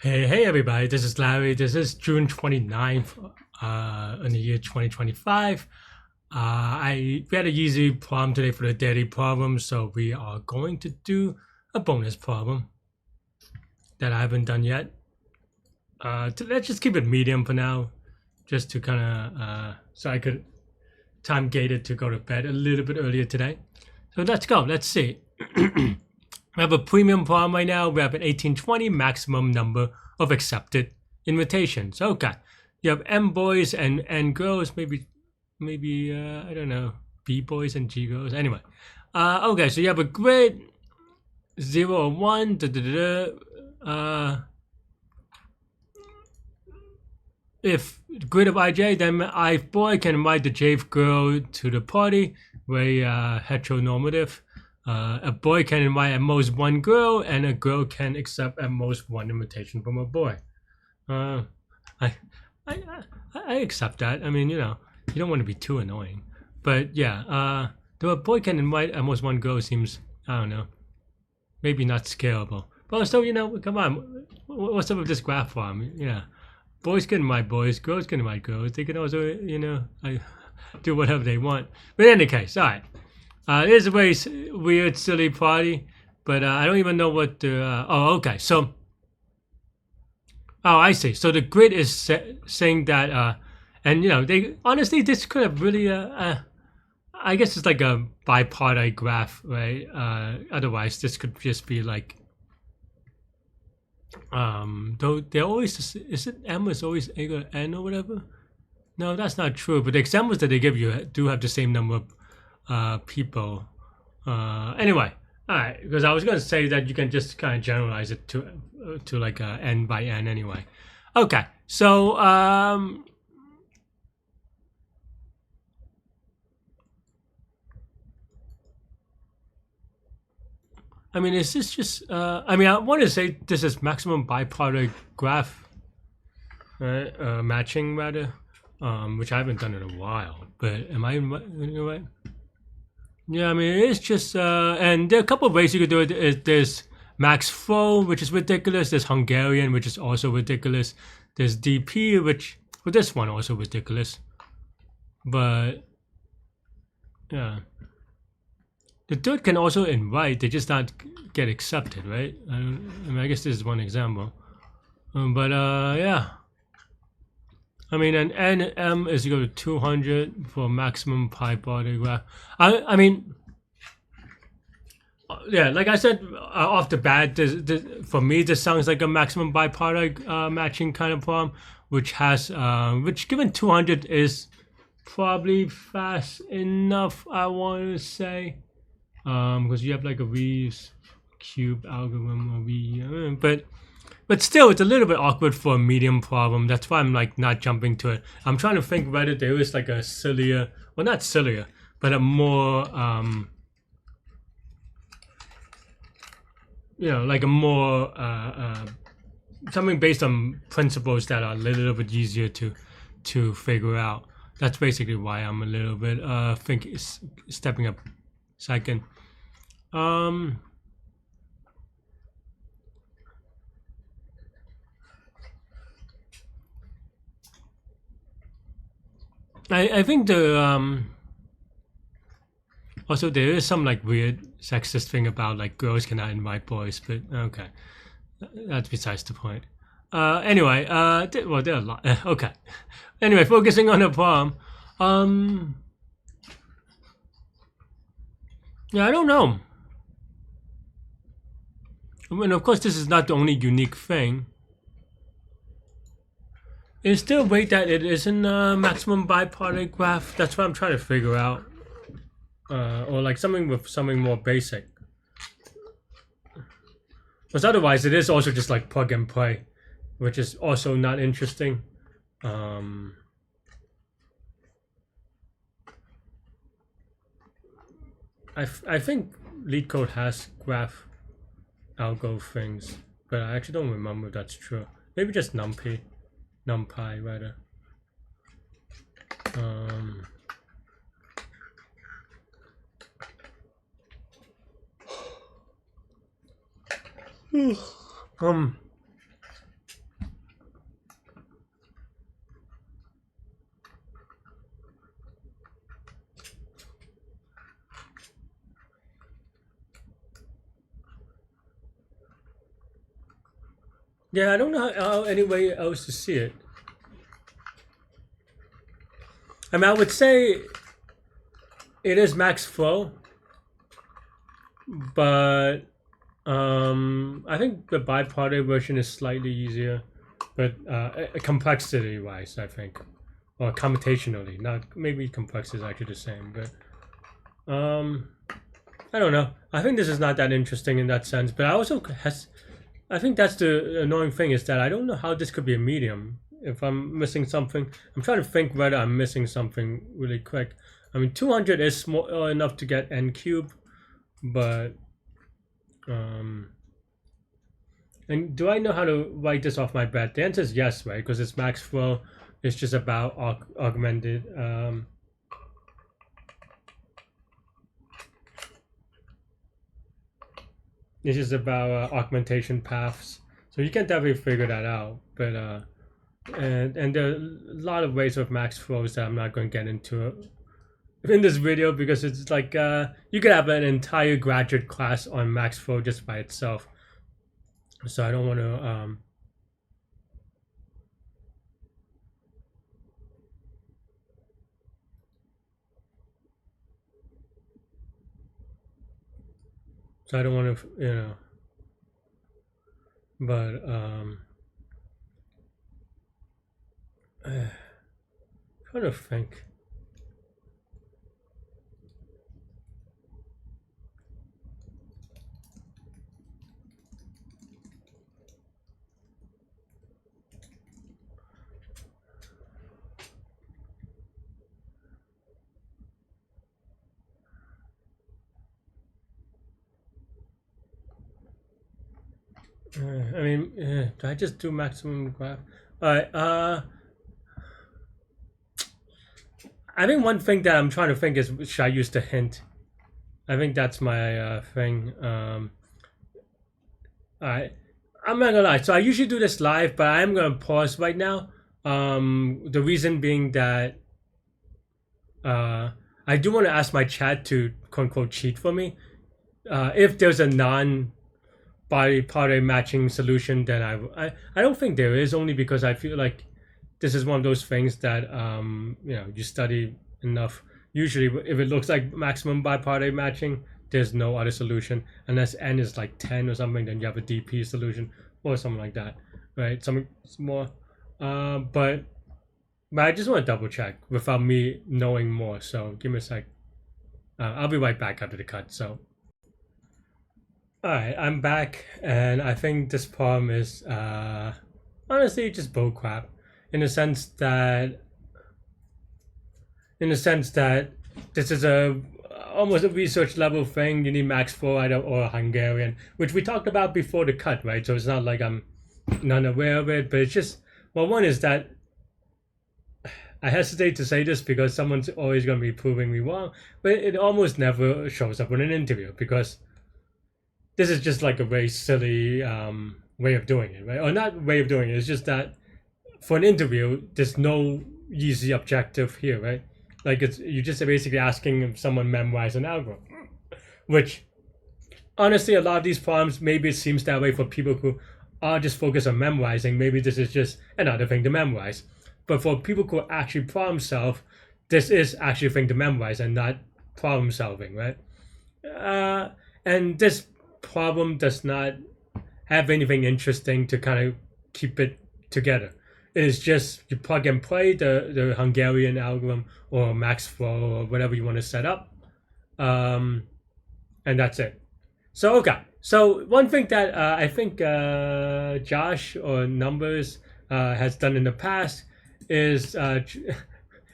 Hey everybody, this is Larry. This is June 29th in the year 2025. We had a easy problem today for the daily problem, so we are going to do a bonus problem that I haven't done yet. Let's just keep it medium for now, just to kind of so I could time gate it to go to bed a little bit earlier today. So let's go. Let's see. We have a premium problem right now. We have an 1820 maximum number of accepted invitations. Okay. You have M boys and N girls, maybe I don't know, B boys and G girls. Anyway. Okay, so you have a grid 0 or 1. If grid of IJ, then I boy can invite the J girl to the party. Very heteronormative. A boy can invite at most one girl, and a girl can accept at most one invitation from a boy. I, I accept that. I mean, you don't want to be too annoying, but yeah. Though a boy can invite at most one girl seems, I don't know, maybe not scalable. But still, come on, what's up with this graph form? Yeah, boys can invite boys, girls can invite girls. They can also, do whatever they want. But in any case, all right. It is a very weird, silly party, but I don't even know what the. Okay. So, I see. So the grid is saying that, and they honestly this could have really. I guess it's like a bipartite graph, right? Otherwise, this could just be like. Though they're always is it M is always equal to N or whatever. No, that's not true. But the examples that they give you do have the same number of people. Anyway, all right. Because I was going to say that you can just kind of generalize it to like n by n anyway. Okay, so I mean, is this just? I mean, I want to say this is maximum bipartite graph, right? Matching rather, which I haven't done in a while. But am I right? Yeah, I mean, it's just, and there are a couple of ways you could do it. There's Max Flow, which is ridiculous. There's Hungarian, which is also ridiculous. There's DP, which, well, this one also ridiculous. But, yeah. The dude can also invite, they just not get accepted, right? I guess this is one example. But, yeah. I mean, an NM is equal to 200 for maximum pi party graph. I mean, yeah, like I said off the bat, for me, this sounds like a maximum bipartite matching kind of problem, which has, which given 200 is probably fast enough, I want to say, because you have like a Reeves cube algorithm, or but still, it's a little bit awkward for a medium problem. That's why I'm like not jumping to it. I'm trying to think whether there is like a sillier, well, not sillier, but a more, like a more something based on principles that are a little bit easier to figure out. That's basically why I'm a little bit stepping up. Second, I think the also there is some like weird sexist thing about like girls cannot invite boys, but okay, that's besides the point. Anyway, well, there are a lot. Okay. Anyway, focusing on the problem. Yeah, I don't know. I mean, of course, this is not the only unique thing. Is there a way that it isn't a maximum bipartite graph? That's what I'm trying to figure out. Or like something with something more basic. Because otherwise, it is also just like plug and play, which is also not interesting. I think Leetcode has graph algo things, but I actually don't remember if that's true. Maybe just NumPy rather. Yeah, I don't know how any way else to see it. I mean, I would say it is max flow, but I think the bipartite version is slightly easier, but complexity wise, I think, or computationally, not maybe complexity is actually the same, but I don't know. I think this is not that interesting in that sense, but I think that's the annoying thing is that I don't know how this could be a medium. If I'm missing something, I'm trying to think whether I'm missing something really quick. I mean, 200 is small enough to get n cube, but and do I know how to write this off my bat? The answer is yes, right? Because it's max flow. It's just about augmented. It's just about augmentation paths. So you can definitely figure that out. But and there are a lot of ways of max flows that I'm not going to get into in this video because it's like you could have an entire graduate class on max flow just by itself. So I don't want to so I don't want to, but trying to think. I mean, do I just do maximum graph? All right. I think one thing that I'm trying to think is should I use the hint? I think that's my thing. Alright. I'm not gonna lie. So I usually do this live, but I'm gonna pause right now. The reason being that I do want to ask my chat to quote unquote cheat for me. If there's a non-body part matching solution, then I don't think there is, only because I feel like this is one of those things that you study enough. Usually, if it looks like maximum bipartite matching, there's no other solution unless n is like 10 or something. Then you have a DP solution or something like that, right? Something more, but I just want to double check without me knowing more. So give me a sec. I'll be right back after the cut. So, all right, I'm back, and I think this problem is honestly just bullcrap, in the sense that this is a almost a research level thing. You need max flow either or Hungarian, which we talked about before the cut, right? So it's not like I'm not aware of it, but it's just, well, one is that I hesitate to say this because someone's always going to be proving me wrong, but it almost never shows up in an interview because this is just like a very silly way of doing it, right? Or not way of doing it. It's just that for an interview, there's no easy objective here, right? Like you're just basically asking if someone memorize an algorithm, which honestly, a lot of these problems, maybe it seems that way for people who are just focused on memorizing. Maybe this is just another thing to memorize. But for people who actually problem solve, this is actually a thing to memorize and not problem solving, right? And this problem does not have anything interesting to kind of keep it together. It is just you plug and play the Hungarian algorithm or max flow or whatever you want to set up, and that's it. So okay, so one thing that I think Josh or Numbers has done in the past is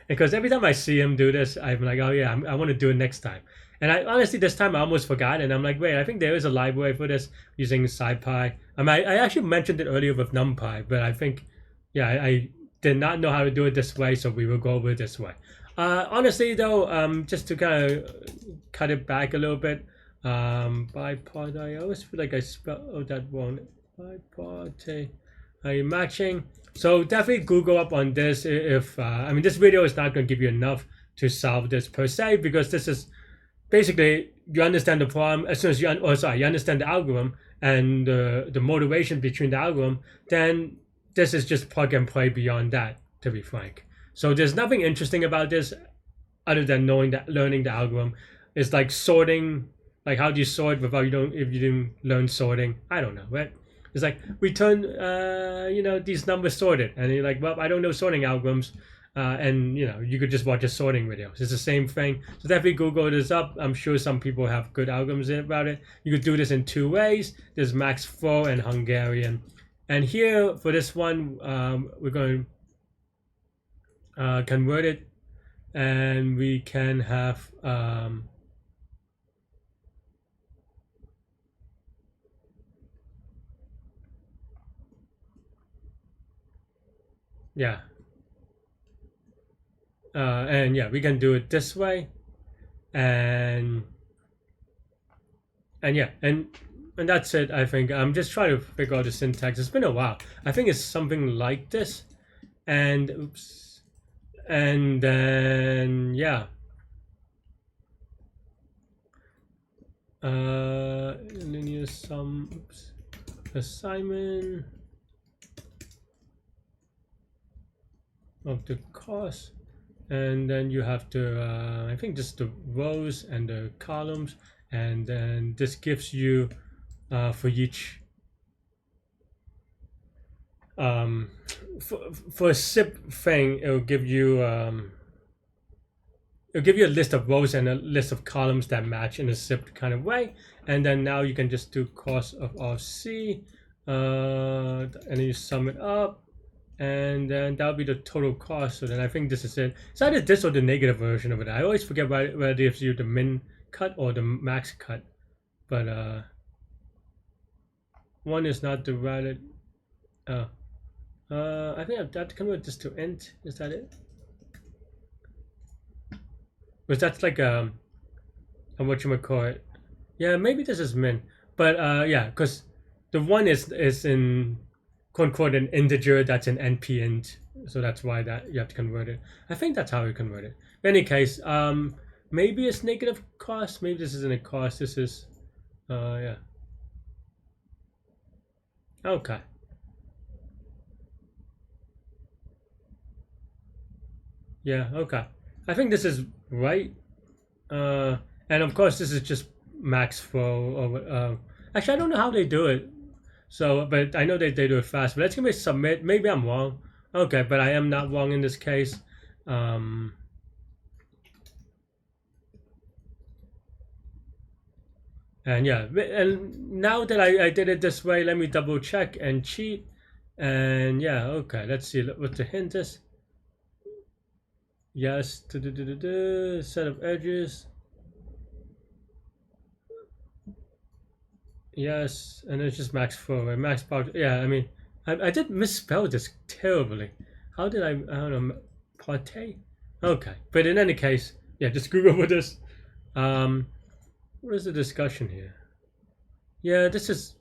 because every time I see him do this, I'm like, oh yeah, I want to do it next time. And I honestly, this time I almost forgot, and I'm like, wait, I think there is a library for this using SciPy. I actually mentioned it earlier with NumPy, but I think, yeah, I did not know how to do it this way, so we will go over it this way. Honestly, though, just to kind of cut it back a little bit, bipart, I always feel like I spelled that wrong. Bipart, matching. So definitely Google up on this if, this video is not going to give you enough to solve this per se, because this is basically you understand the problem as soon as you understand the algorithm and the motivation between the algorithm, then this is just plug and play beyond that, to be frank. So there's nothing interesting about this other than knowing that learning the algorithm. Is like sorting. Like how do you sort without you don't if you didn't learn sorting? I don't know, right? It's like return these numbers sorted, and you're like, well, I don't know sorting algorithms. And you could just watch a sorting video. It's the same thing. So definitely Google this up. I'm sure some people have good algorithms about it. You could do this in two ways. There's Max Flow and Hungarian. And here for this one, we're going to convert it, and we can have yeah. And yeah, we can do it this way, and yeah, and that's it. I think I'm just trying to figure out the syntax. It's been a while. I think it's something like this, and oops, and then yeah, linear sum, oops, assignment of the cost. And then you have to I think just the rows and the columns, and then this gives you for each for a zip thing, it'll give you a list of rows and a list of columns that match in a zipped kind of way. And then now you can just do cost of RC, and then you sum it up, and then that'll be the total cost. So then I think this is it. It's either this or the negative version of it. I always forget whether it gives you the min cut or the max cut, but one is not the right. I think I've got to convert this to int. Is that it? Because that's like what you might call it. Yeah, maybe this is min, but yeah, because the one is in quote unquote an integer that's an np int, so that's why that you have to convert it. I think that's how you convert it. In any case, maybe it's negative cost. Maybe this isn't a cost. This is yeah. Okay. Yeah. Okay. I think this is right. And of course, this is just max flow. Actually, I don't know how they do it. So, but I know they do it fast. But let's give me submit. Maybe I'm wrong. Okay, but I am not wrong in this case. And yeah, and now that I did it this way, let me double check and cheat. And yeah, okay, let's see what the hint is. Yes, set of edges. Yes, and it's just max flow, right? Max power. Yeah, I mean, I did misspell this terribly. How did I don't know, partay? Okay, but in any case, yeah, just Google with this. What is the discussion here? Yeah, this is.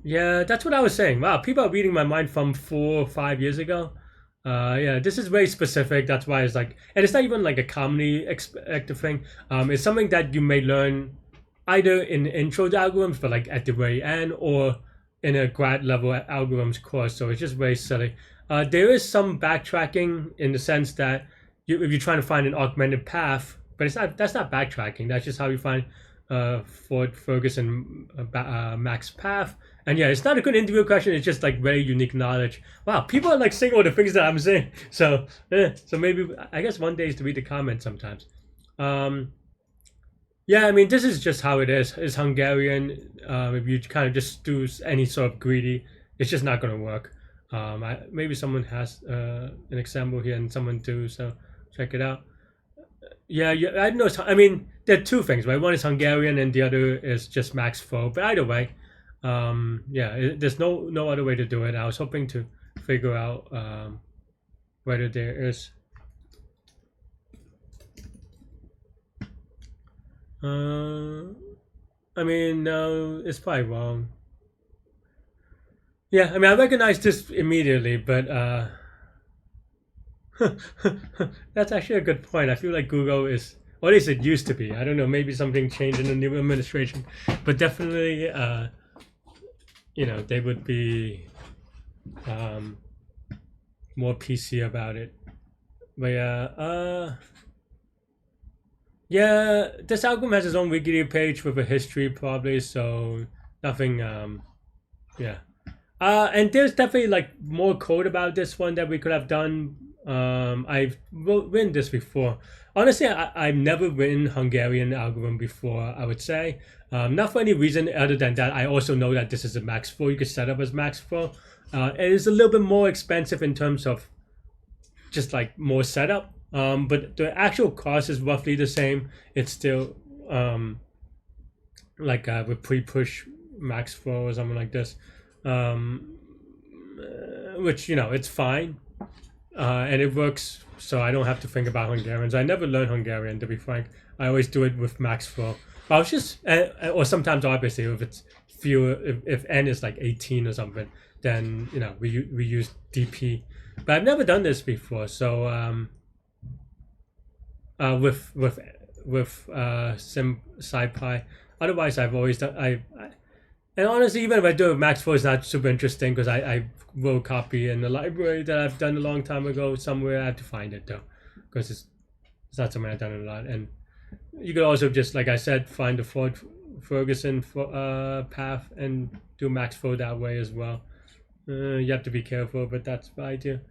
Yeah, that's what I was saying. Wow, people are reading my mind from 4 or 5 years ago. Yeah, this is very specific. That's why it's like, and it's not even like a comedy expected thing. It's something that you may learn either in intro to algorithms, but like at the very end, or in a grad level algorithms course. So it's just very silly. There is some backtracking in the sense that if you're trying to find an augmented path, but it's not. That's not backtracking. That's just how you find Ford, Ferguson, Max path. And yeah, it's not a good interview question. It's just like very unique knowledge. Wow, people are like saying all the things that I'm saying. So, so maybe I guess one day is to read the comments sometimes. Yeah, I mean this is just how it is. It's Hungarian. If you kind of just do any sort of greedy, it's just not going to work. Maybe someone has an example here, and someone do. So check it out. Yeah, yeah, I know. I mean, there are two things, right? One is Hungarian, and the other is just Max Flow. But either way, yeah, there's no other way to do it. I was hoping to figure out whether there is. I mean, no, it's probably wrong. Yeah, I mean, I recognize this immediately, but That's actually a good point. I feel like Google is, or at least it used to be. I don't know. Maybe something changed in the new administration, but definitely, they would be um, more PC about it. But yeah, this algorithm has its own wiki page with a history probably, so nothing. Yeah. And there's definitely like more code about this one that we could have done. I've written this before. Honestly, I've never written Hungarian algorithm before, I would say. Not for any reason other than that I also know that this is a max flow. You could set up as max flow. It is a little bit more expensive in terms of just like more setup. But the actual cost is roughly the same. It's still like with pre-push max flow or something like this. Which it's fine, and it works. So I don't have to think about Hungarians. I never learned Hungarian, to be frank. I always do it with max flow. But I was just, or sometimes obviously if it's fewer, if n is like 18 or something, then we use DP. But I've never done this before. So with sim SciPy. Otherwise, I've always done. And honestly, even if I do it with max flow, it's not super interesting because I will copy in the library that I've done a long time ago somewhere. I have to find it though, because it's not something I've done a lot. And you could also just, like I said, find the Ford Ferguson path and do max flow that way as well. You have to be careful, but that's what I do.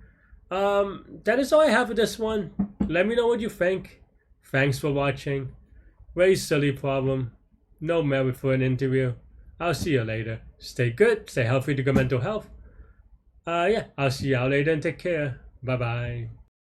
That is all I have for this one. Let me know what you think. Thanks for watching. Very silly problem. No merit for an interview. I'll see you later. Stay good, stay healthy to good mental health. Yeah, I'll see y'all later and take care. Bye bye.